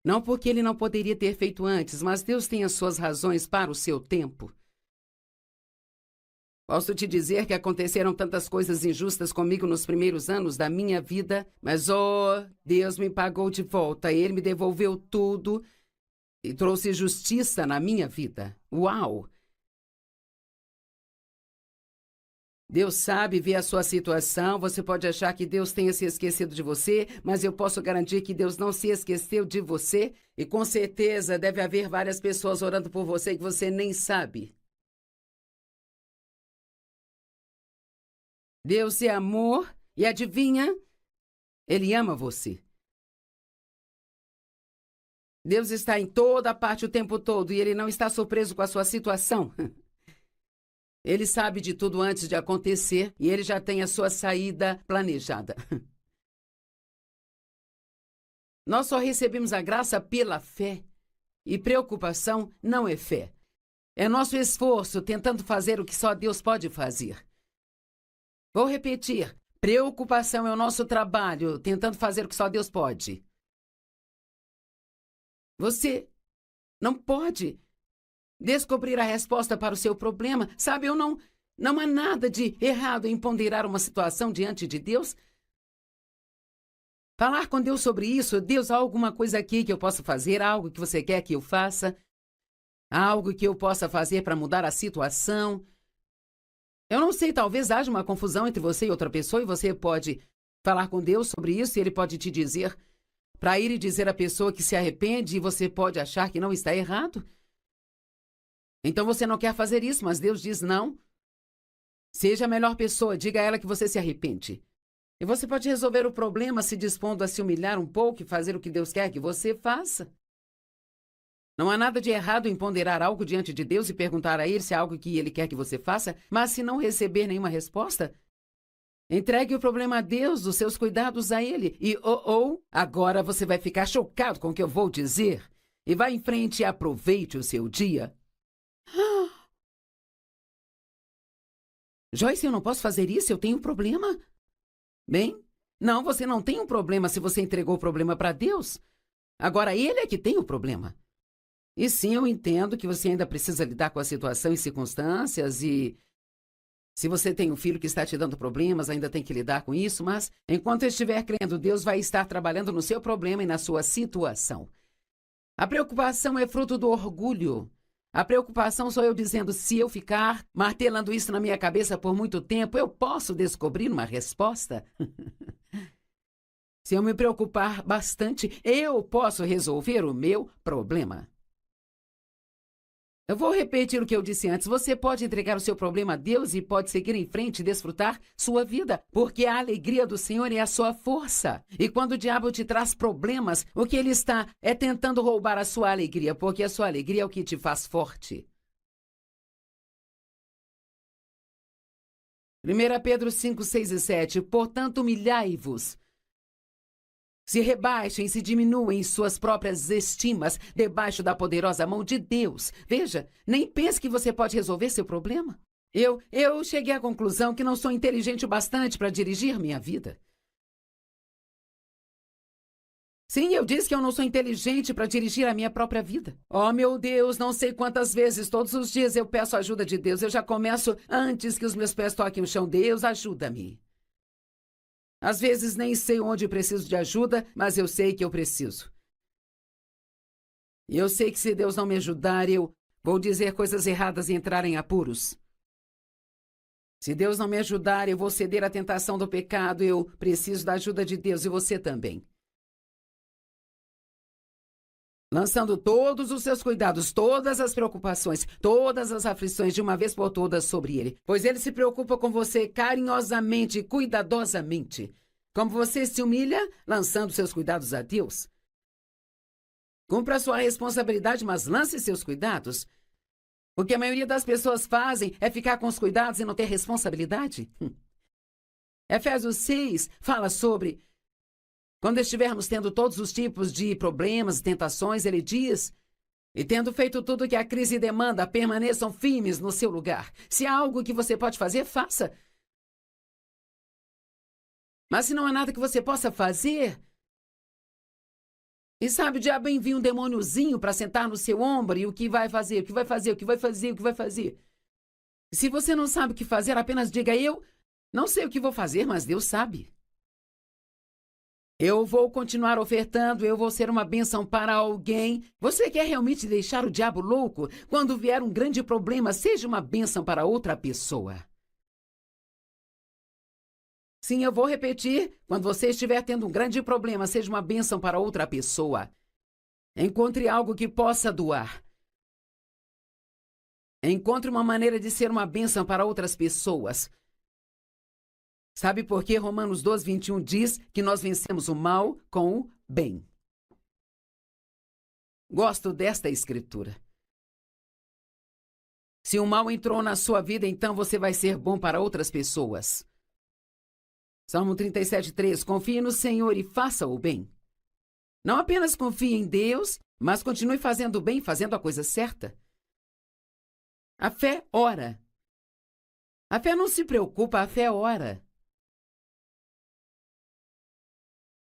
Speaker 1: Não porque Ele não poderia ter feito antes, mas Deus tem as suas razões para o seu tempo. Posso te dizer que aconteceram tantas coisas injustas comigo nos primeiros anos da minha vida, mas, Deus me pagou de volta. Ele me devolveu tudo e trouxe justiça na minha vida. Uau! Deus sabe, vê a sua situação. Você pode achar que Deus tenha se esquecido de você, mas eu posso garantir que Deus não se esqueceu de você. E com certeza deve haver várias pessoas orando por você que você nem sabe. Deus é amor e adivinha? Ele ama você. Deus está em toda parte o tempo todo e Ele não está surpreso com a sua situação. Ele sabe de tudo antes de acontecer e Ele já tem a sua saída planejada. Nós só recebemos a graça pela fé. E preocupação não é fé. É nosso esforço tentando fazer o que só Deus pode fazer. Vou repetir. Preocupação é o nosso trabalho tentando fazer o que só Deus pode. Você não pode descobrir a resposta para o seu problema. Sabe, não há nada de errado em ponderar uma situação diante de Deus. Falar com Deus sobre isso. Deus, há alguma coisa aqui que eu possa fazer? Há algo que você quer que eu faça? Há algo que eu possa fazer para mudar a situação? Eu não sei, talvez haja uma confusão entre você e outra pessoa e você pode falar com Deus sobre isso e Ele pode te dizer para ir e dizer à pessoa que se arrepende e você pode achar que não está errado. Então você não quer fazer isso, mas Deus diz não. Seja a melhor pessoa, diga a ela que você se arrepende. E você pode resolver o problema se dispondo a se humilhar um pouco e fazer o que Deus quer que você faça. Não há nada de errado em ponderar algo diante de Deus e perguntar a Ele se é algo que Ele quer que você faça, mas se não receber nenhuma resposta, entregue o problema a Deus, os seus cuidados a Ele. E, agora você vai ficar chocado com o que eu vou dizer. E vá em frente e aproveite o seu dia. Joyce, eu não posso fazer isso, eu tenho um problema. Bem, não, você não tem um problema se você entregou o problema para Deus. Agora, Ele é que tem o problema. E sim, eu entendo que você ainda precisa lidar com a situação e circunstâncias e se você tem um filho que está te dando problemas, ainda tem que lidar com isso, mas enquanto estiver crendo, Deus vai estar trabalhando no seu problema e na sua situação. A preocupação é fruto do orgulho. A preocupação sou eu dizendo, se eu ficar martelando isso na minha cabeça por muito tempo, eu posso descobrir uma resposta? Se eu me preocupar bastante, eu posso resolver o meu problema. Eu vou repetir o que eu disse antes. Você pode entregar o seu problema a Deus e pode seguir em frente e desfrutar sua vida, porque a alegria do Senhor é a sua força. E quando o diabo te traz problemas, o que ele está é tentando roubar a sua alegria, porque a sua alegria é o que te faz forte. 1 Pedro 5, 6 e 7. Portanto, humilhai-vos. Se rebaixem, se diminuem em suas próprias estimas, debaixo da poderosa mão de Deus. Veja, nem pense que você pode resolver seu problema. Eu cheguei à conclusão que não sou inteligente o bastante para dirigir minha vida. Sim, eu disse que eu não sou inteligente para dirigir a minha própria vida. Oh, meu Deus, não sei quantas vezes, todos os dias eu peço a ajuda de Deus. Eu já começo antes que os meus pés toquem o chão. Deus, ajuda-me. Às vezes nem sei onde preciso de ajuda, mas eu sei que eu preciso. E eu sei que se Deus não me ajudar, eu vou dizer coisas erradas e entrar em apuros. Se Deus não me ajudar, eu vou ceder à tentação do pecado. Eu preciso da ajuda de Deus e você também. Lançando todos os seus cuidados, todas as preocupações, todas as aflições de uma vez por todas sobre Ele. Pois Ele se preocupa com você carinhosamente e cuidadosamente. Como você se humilha, lançando seus cuidados a Deus. Cumpra a sua responsabilidade, mas lance seus cuidados. O que a maioria das pessoas fazem é ficar com os cuidados e não ter responsabilidade. Efésios 6 fala sobre... Quando estivermos tendo todos os tipos de problemas e tentações, ele diz, e tendo feito tudo o que a crise demanda, permaneçam firmes no seu lugar. Se há algo que você pode fazer, faça. Mas se não há nada que você possa fazer... E sabe, o diabo envia um demôniozinho para sentar no seu ombro e o que vai fazer, o que vai fazer, o que vai fazer, o que vai fazer. Se você não sabe o que fazer, apenas diga, eu não sei o que vou fazer, mas Deus sabe. Eu vou continuar ofertando, eu vou ser uma bênção para alguém. Você quer realmente deixar o diabo louco? Quando vier um grande problema, seja uma bênção para outra pessoa. Sim, eu vou repetir. Quando você estiver tendo um grande problema, seja uma bênção para outra pessoa. Encontre algo que possa doar. Encontre uma maneira de ser uma bênção para outras pessoas. Sabe por que Romanos 12, 21 diz que nós vencemos o mal com o bem? Gosto desta escritura. Se o mal entrou na sua vida, então você vai ser bom para outras pessoas. Salmo 37, 3. Confie no Senhor e faça o bem. Não apenas confie em Deus, mas continue fazendo o bem, fazendo a coisa certa. A fé ora. A fé não se preocupa, a fé ora.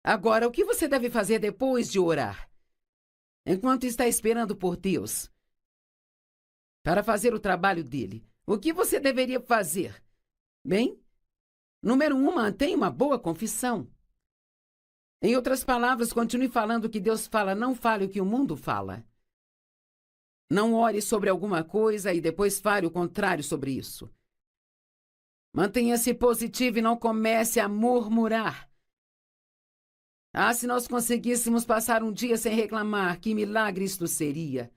Speaker 1: Agora, o que você deve fazer depois de orar? Enquanto está esperando por Deus para fazer o trabalho dele, o que você deveria fazer? Bem, número 1, mantenha uma boa confissão. Em outras palavras, continue falando o que Deus fala, não fale o que o mundo fala. Não ore sobre alguma coisa e depois fale o contrário sobre isso. Mantenha-se positivo e não comece a murmurar. Ah, se nós conseguíssemos passar um dia sem reclamar, que milagre isto seria.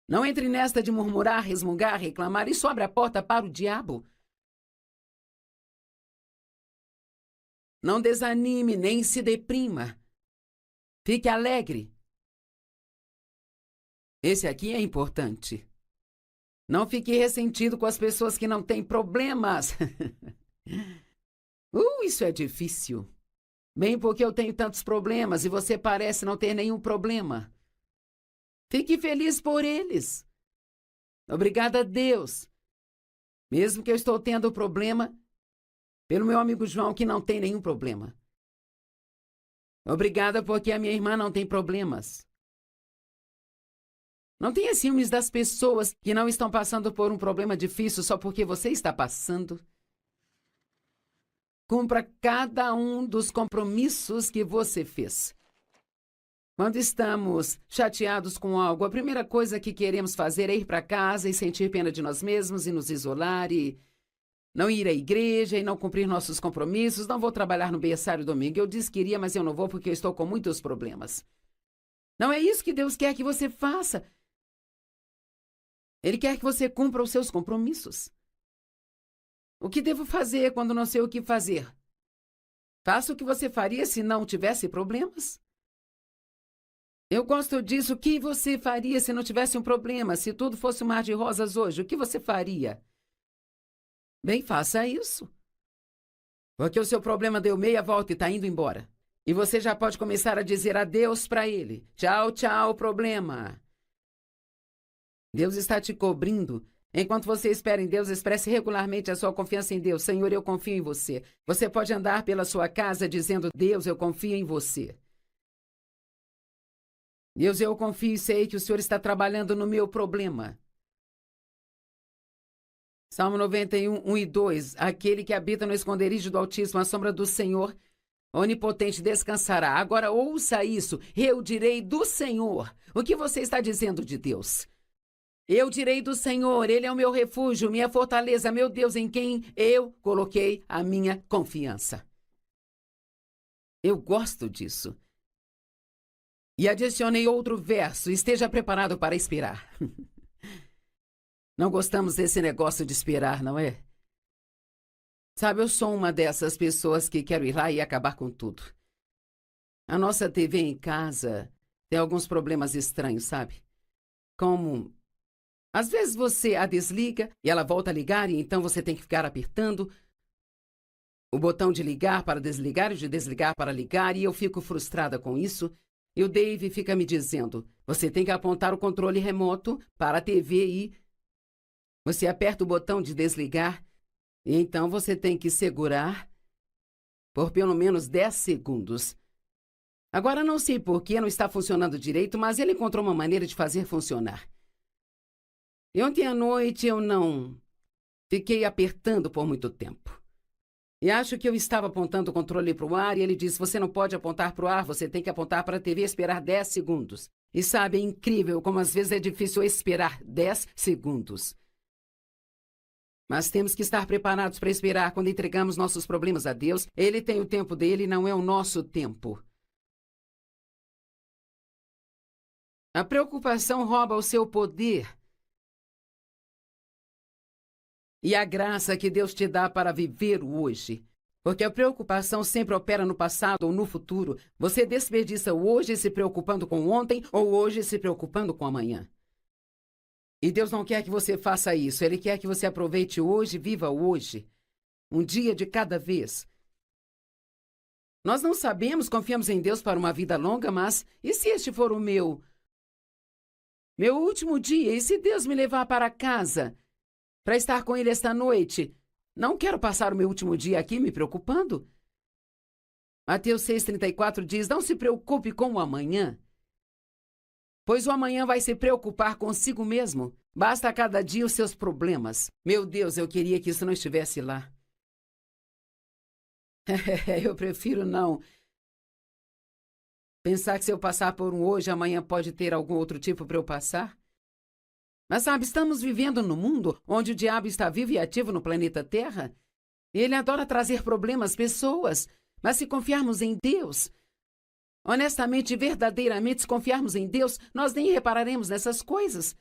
Speaker 1: Não entre nesta de murmurar, resmungar, reclamar. Isso abre a porta para o diabo. Não desanime, nem se deprima. Fique alegre. Esse aqui é importante. Não fique ressentido com as pessoas que não têm problemas. Isso é difícil. Bem, porque eu tenho tantos problemas e você parece não ter nenhum problema. Fique feliz por eles. Obrigada a Deus. Mesmo que eu estou tendo problema, pelo meu amigo João, que não tem nenhum problema. Obrigada porque a minha irmã não tem problemas. Não tenha ciúmes das pessoas que não estão passando por um problema difícil só porque você está passando. Cumpra cada um dos compromissos que você fez. Quando estamos chateados com algo, a primeira coisa que queremos fazer é ir para casa e sentir pena de nós mesmos e nos isolar e não ir à igreja e não cumprir nossos compromissos. Não vou trabalhar no berçário domingo. Eu disse que iria, mas eu não vou porque eu estou com muitos problemas. Não é isso que Deus quer que você faça. Ele quer que você cumpra os seus compromissos. O que devo fazer quando não sei o que fazer? Faça o que você faria se não tivesse problemas. Eu gosto disso. O que você faria se não tivesse um problema? Se tudo fosse um mar de rosas hoje, o que você faria? Bem, faça isso. Porque o seu problema deu meia volta e está indo embora. E você já pode começar a dizer adeus para ele. Tchau, tchau, problema. Deus está te cobrindo. Enquanto você espera em Deus, expresse regularmente a sua confiança em Deus. Senhor, eu confio em você. Você pode andar pela sua casa dizendo, Deus, eu confio em você. Deus, eu confio e sei que o Senhor está trabalhando no meu problema. Salmo 91, 1 e 2. Aquele que habita no esconderijo do Altíssimo, à sombra do Senhor Onipotente descansará. Agora ouça isso. Eu direi do Senhor. O que você está dizendo de Deus? Eu direi do Senhor, Ele é o meu refúgio, minha fortaleza, meu Deus, em quem eu coloquei a minha confiança. Eu gosto disso. E adicionei outro verso, esteja preparado para esperar. Não gostamos desse negócio de esperar, não é? Sabe, eu sou uma dessas pessoas que quero ir lá e acabar com tudo. A nossa TV em casa tem alguns problemas estranhos, sabe? Como... Às vezes você a desliga e ela volta a ligar e então você tem que ficar apertando o botão de ligar para desligar e de desligar para ligar e eu fico frustrada com isso. E o Dave fica me dizendo, você tem que apontar o controle remoto para a TV e você aperta o botão de desligar e então você tem que segurar por pelo menos 10 segundos. Agora não sei por que não está funcionando direito, mas ele encontrou uma maneira de fazer funcionar. E ontem à noite eu não fiquei apertando por muito tempo. E acho que eu estava apontando o controle para o ar e ele disse, você não pode apontar para o ar, você tem que apontar para a TV e esperar 10 segundos. E sabe, é incrível como às vezes é difícil esperar 10 segundos. Mas temos que estar preparados para esperar quando entregamos nossos problemas a Deus. Ele tem o tempo dele, não é o nosso tempo. A preocupação rouba o seu poder. E a graça que Deus te dá para viver o hoje. Porque a preocupação sempre opera no passado ou no futuro. Você desperdiça o hoje se preocupando com ontem ou hoje se preocupando com amanhã. E Deus não quer que você faça isso. Ele quer que você aproveite hoje, viva hoje. Um dia de cada vez. Nós não sabemos, confiamos em Deus para uma vida longa, mas e se este for o meu último dia? E se Deus me levar para casa para estar com ele esta noite? Não quero passar o meu último dia aqui me preocupando. Mateus 6,34 diz, não se preocupe com o amanhã, pois o amanhã vai se preocupar consigo mesmo. Basta a cada dia os seus problemas. Meu Deus, eu queria que isso não estivesse lá. Eu prefiro não pensar que se eu passar por um hoje, amanhã pode ter algum outro tipo para eu passar. Mas sabe, estamos vivendo num mundo onde o diabo está vivo e ativo no planeta Terra. Ele adora trazer problemas às pessoas. Mas se confiarmos em Deus, honestamente e verdadeiramente, se confiarmos em Deus, nós nem repararemos nessas coisas.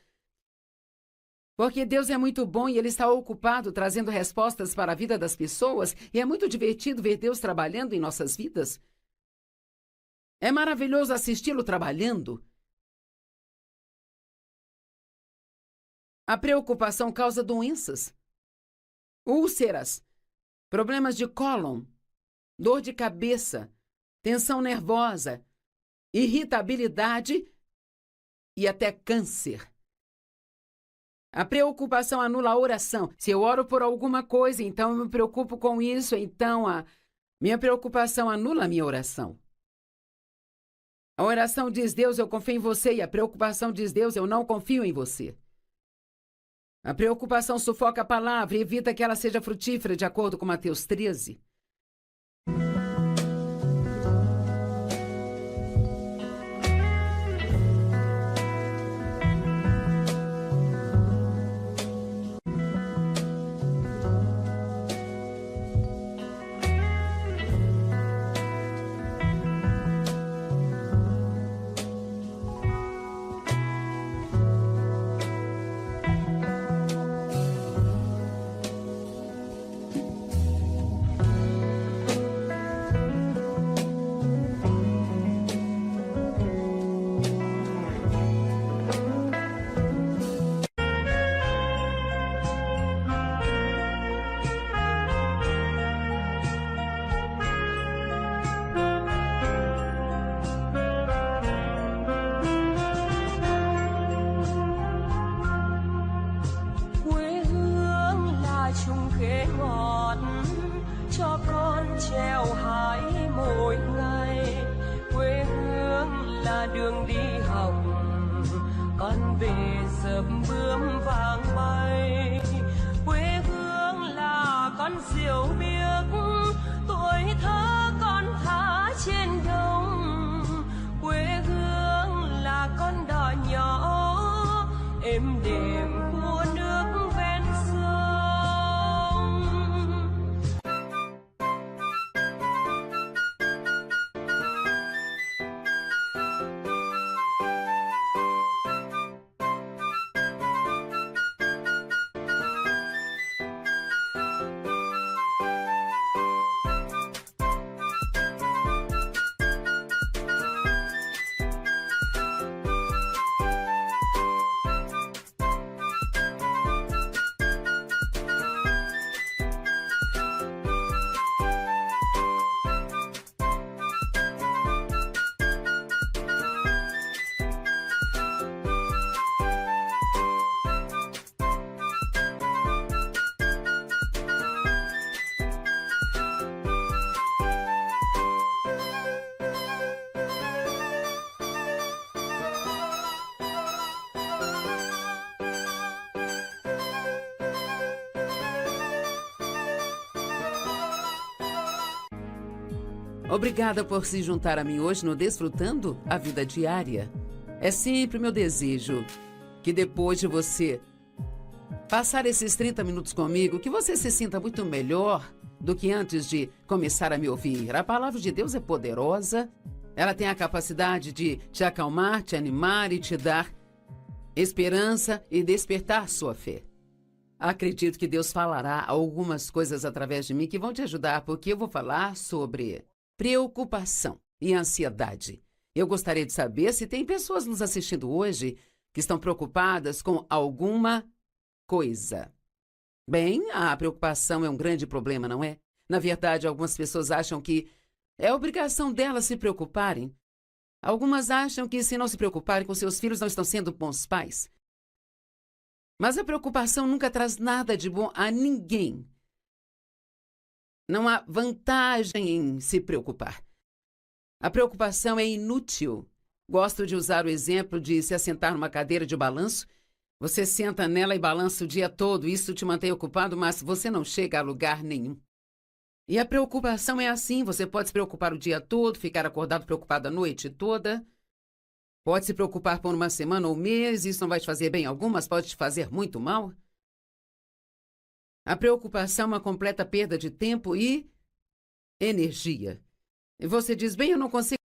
Speaker 1: Porque Deus é muito bom e Ele está ocupado trazendo respostas para a vida das pessoas e é muito divertido ver Deus trabalhando em nossas vidas. É maravilhoso assisti-lo trabalhando. A preocupação causa doenças, úlceras, problemas de cólon, dor de cabeça, tensão nervosa, irritabilidade e até câncer. A preocupação anula a oração. Se eu oro por alguma coisa, então eu me preocupo com isso, então a minha preocupação anula a minha oração. A oração diz, Deus, eu confio em você, e a preocupação diz, Deus, eu não confio em você. A preocupação sufoca a palavra e evita que ela seja frutífera, de acordo com Mateus 13.
Speaker 2: ngọt cho con treo hái mỗi ngày. Quê hương là đường đi học, con về sớm bướm vàng bay. Quê hương là con diều biếc, tuổi thơ con thả trên đồng. Quê hương là con đò nhỏ êm đềm của nước ven sông.
Speaker 1: Obrigada por se juntar a mim hoje no Desfrutando a Vida Diária. É sempre meu desejo que depois de você passar esses 30 minutos comigo, que você se sinta muito melhor do que antes de começar a me ouvir. A palavra de Deus é poderosa, ela tem a capacidade de te acalmar, te animar e te dar esperança e despertar sua fé. Acredito que Deus falará algumas coisas através de mim que vão te ajudar, porque eu vou falar sobre preocupação e ansiedade. Eu gostaria de saber se tem pessoas nos assistindo hoje que estão preocupadas com alguma coisa. Bem, a preocupação é um grande problema, não é? Na verdade, algumas pessoas acham que é obrigação delas se preocuparem. Algumas acham que se não se preocuparem com seus filhos não estão sendo bons pais. Mas a preocupação nunca traz nada de bom a ninguém. Não há vantagem em se preocupar. A preocupação é inútil. Gosto de usar o exemplo de se assentar numa cadeira de balanço. Você senta nela e balança o dia todo. Isso te mantém ocupado, mas você não chega a lugar nenhum. E a preocupação é assim. Você pode se preocupar o dia todo, ficar acordado preocupado a noite toda. Pode se preocupar por uma semana ou um mês. Isso não vai te fazer bem algum, mas pode te fazer muito mal. A preocupação é uma completa perda de tempo e energia. E você diz, bem, eu não consigo